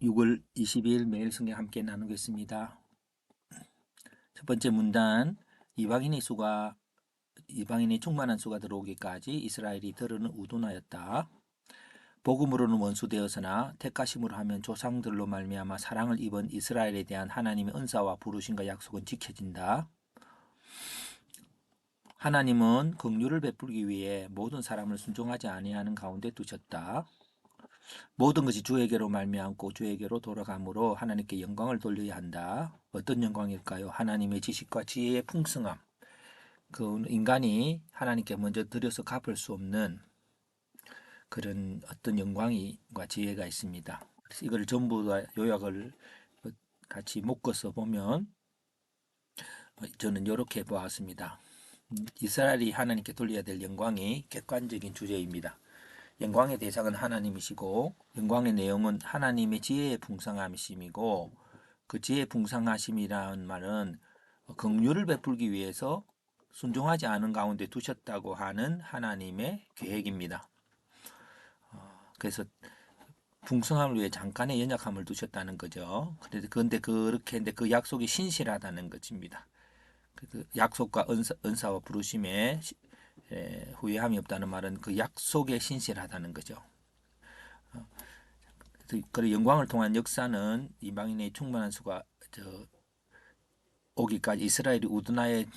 6월 22일 매일 성경 함께 나누겠습니다. 첫 번째 문단, 이방인의 충만한 수가 들어오기까지 이스라엘이 들으는 우둔하였다. 복음으로는 원수되었으나 택하심으로 하면 조상들로 말미암아 사랑을 입은 이스라엘에 대한 하나님의 은사와 부르심과 약속은 지켜진다. 하나님은 긍휼을 베풀기 위해 모든 사람을 순종하지 아니하는 가운데 두셨다. 모든 것이 주에게로 말미암고 주에게로 돌아가므로 하나님께 영광을 돌려야 한다. 어떤 영광일까요? 하나님의 지식과 지혜의 풍성함. 그 인간이 하나님께 먼저 드려서 갚을 수 없는 그런 어떤 영광과 지혜가 있습니다. 그래서 이걸 전부 다 요약을 같이 묶어서 보면 저는 이렇게 보았습니다. 이스라엘이 하나님께 돌려야 될 영광이 객관적인 주제입니다. 영광의 대상은 하나님이시고 영광의 내용은 하나님의 지혜의 풍성하심이고, 그 지혜의 풍성하심이라는 말은 긍휼을 베풀기 위해서 순종하지 않은 가운데 두셨다고 하는 하나님의 계획입니다. 그래서 풍성함을 위해 잠깐의 연약함을 두셨다는 거죠. 그런데 그렇게 했는데 그 약속이 신실하다는 것입니다. 그 약속과 은사와 부르심에 후회함이 없다는 말은 그 약속에 신실하다는 거죠. 그 영광을 통한 역사는 이방인의 충만한 수가 오기까지 이스라엘이 우둔하여지는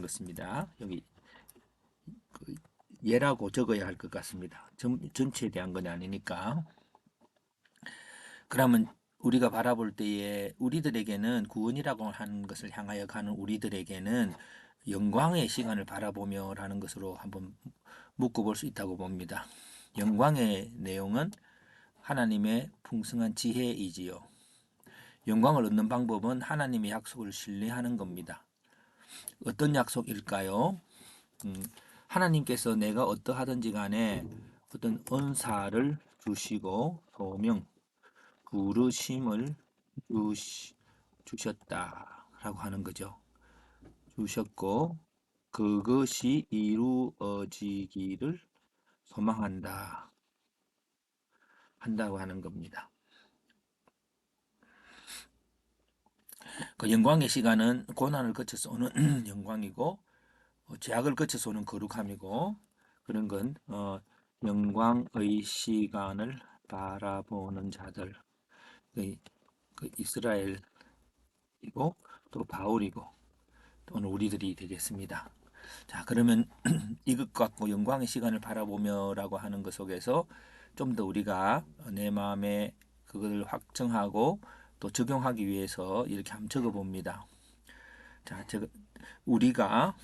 것입니다. 여기 예라고 적어야 할 것 같습니다. 전체에 대한 건 아니니까. 그러면 우리가 바라볼 때에 우리들에게는 구원이라고 하는 것을 향하여 가는 우리들에게는 영광의 시간을 바라보며라는 것으로 한번 묶어볼 수 있다고 봅니다. 영광의 내용은 하나님의 풍성한 지혜이지요. 영광을 얻는 방법은 하나님의 약속을 신뢰하는 겁니다. 어떤 약속일까요? 하나님께서 내가 어떠하든지 간에 어떤 은사를 주시고 소명, 부르심을 주셨다라고 하는 거죠. 주셨고 그것이 이루어지기를 한다고 하는 겁니다. 그 영광의 시간은 고난을 거쳐서 오는 영광이고, 죄악을 거쳐서 오는 거룩함이고, 그런 건 영광의 시간을 바라보는 자들, 그 이스라엘이고 또 바울이고 또 오늘 우리들이 되겠습니다. 자, 그러면 이것 갖고 영광의 시간을 바라보며라고 하는 것 속에서 좀 더 우리가 내 마음에 그것을 확정하고 또 적용하기 위해서 이렇게 한번 적어 봅니다. 자, 우리가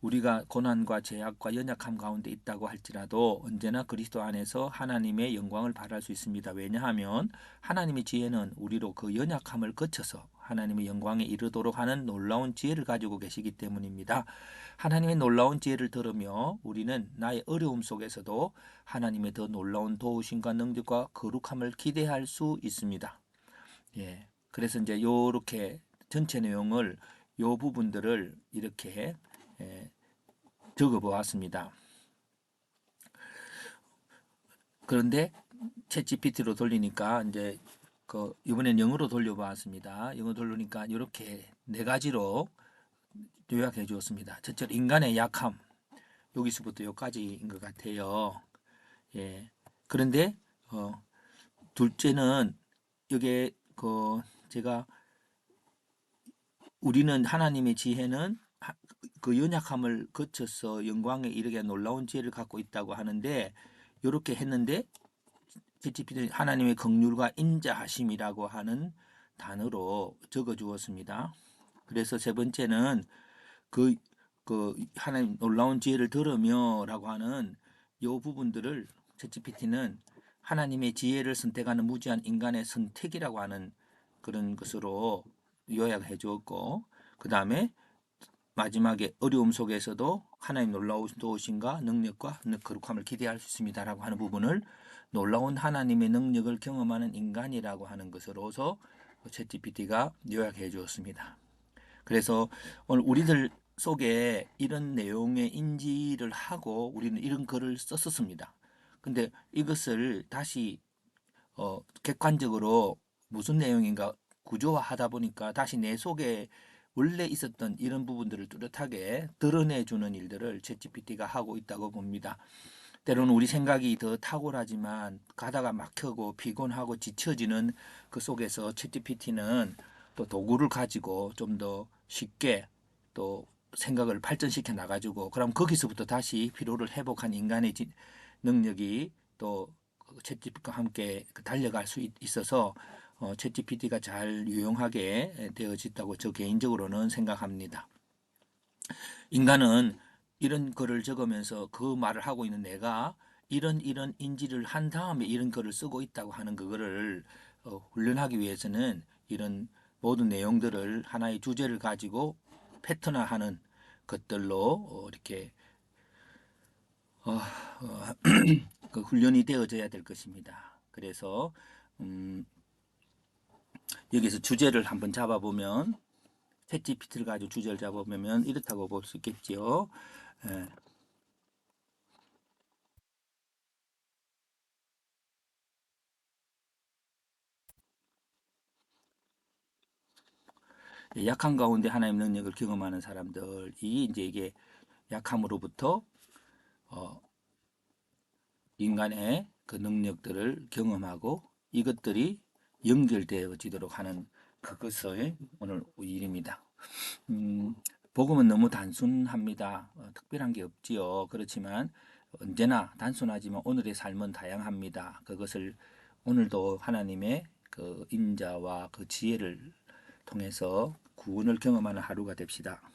우리가 고난과 죄악과 연약함 가운데 있다고 할지라도 언제나 그리스도 안에서 하나님의 영광을 발할 수 있습니다. 왜냐하면 하나님의 지혜는 우리로 그 연약함을 거쳐서 하나님의 영광에 이르도록 하는 놀라운 지혜를 가지고 계시기 때문입니다. 하나님의 놀라운 지혜를 들으며 우리는 나의 어려움 속에서도 하나님의 더 놀라운 도우심과 능력과 거룩함을 기대할 수 있습니다. 예. 그래서 이제 요렇게 전체 내용을 요 부분들을 이렇게 예, 적어 보았습니다. 그런데 챗 GPT로 돌리니까 이제 이번엔 영어로 돌려보았습니다. 영어 돌리니까 이렇게 네 가지로 요약해 주었습니다. 첫째로 인간의 약함, 여기서부터 여기까지인 것 같아요. 예. 그런데 둘째는 이게 제가 우리는 하나님의 지혜는 그 연약함을 거쳐서 영광에 이르게 놀라운 지혜를 갖고 있다고 하는데, 이렇게 했는데 챗GPT는 하나님의 긍휼과 인자하심이라고 하는 단어로 적어 주었습니다. 그래서 세 번째는 그, 하나님 놀라운 지혜를 들으며라고 하는 이 부분들을 챗GPT는 하나님의 지혜를 선택하는 무지한 인간의 선택이라고 하는 그런 것으로 요약해 주었고, 그 다음에 마지막에 어려움 속에서도 하나님 놀라운 도우심과 능력과 거룩함을 기대할 수 있습니다라고 하는 부분을 놀라운 하나님의 능력을 경험하는 인간이라고 하는 것으로서 챗GPT가 요약해 주었습니다. 그래서 오늘 우리들 속에 이런 내용의 인지를 하고 우리는 이런 글을 썼었습니다. 근데 이것을 다시 객관적으로 무슨 내용인가 구조화하다 보니까 다시 내 속에 원래 있었던 이런 부분들을 뚜렷하게 드러내주는 일들을 챗GPT가 하고 있다고 봅니다. 때로는 우리 생각이 더 탁월하지만 가다가 막히고 피곤하고 지쳐지는 그 속에서 챗GPT는 또 도구를 가지고 좀 더 쉽게 또 생각을 발전시켜 나가지고 그럼 거기서부터 다시 피로를 회복한 인간의 능력이 또 챗GPT와 함께 달려갈 수 있어서 챗GPT가 잘 유용하게 되어졌다고 저 개인적으로는 생각합니다. 인간은 이런 글을 적으면서 그 말을 하고 있는 내가 이런 인지를 한 다음에 이런 글을 쓰고 있다고 하는 그거를 훈련하기 위해서는 이런 모든 내용들을 하나의 주제를 가지고 패턴화하는 것들로 이렇게 어, 어, 그 훈련이 되어져야 될 것입니다. 그래서 음, 여기서 주제를 한번 잡아보면 챗GPT를 가지고 주제를 잡아보면 이렇다고 볼 수 있겠죠. 예, 약한 가운데 하나님의 능력을 경험하는 사람들이 이제 이게 약함으로부터 어, 인간의 그 능력들을 경험하고 이것들이 연결되어지도록 하는 그것의 오늘 일입니다. 음, 복음은 너무 단순합니다. 특별한 게 없지요. 그렇지만 언제나 단순하지만 오늘의 삶은 다양합니다. 그것을 오늘도 하나님의 그 인자와 그 지혜를 통해서 구원을 경험하는 하루가 됩시다.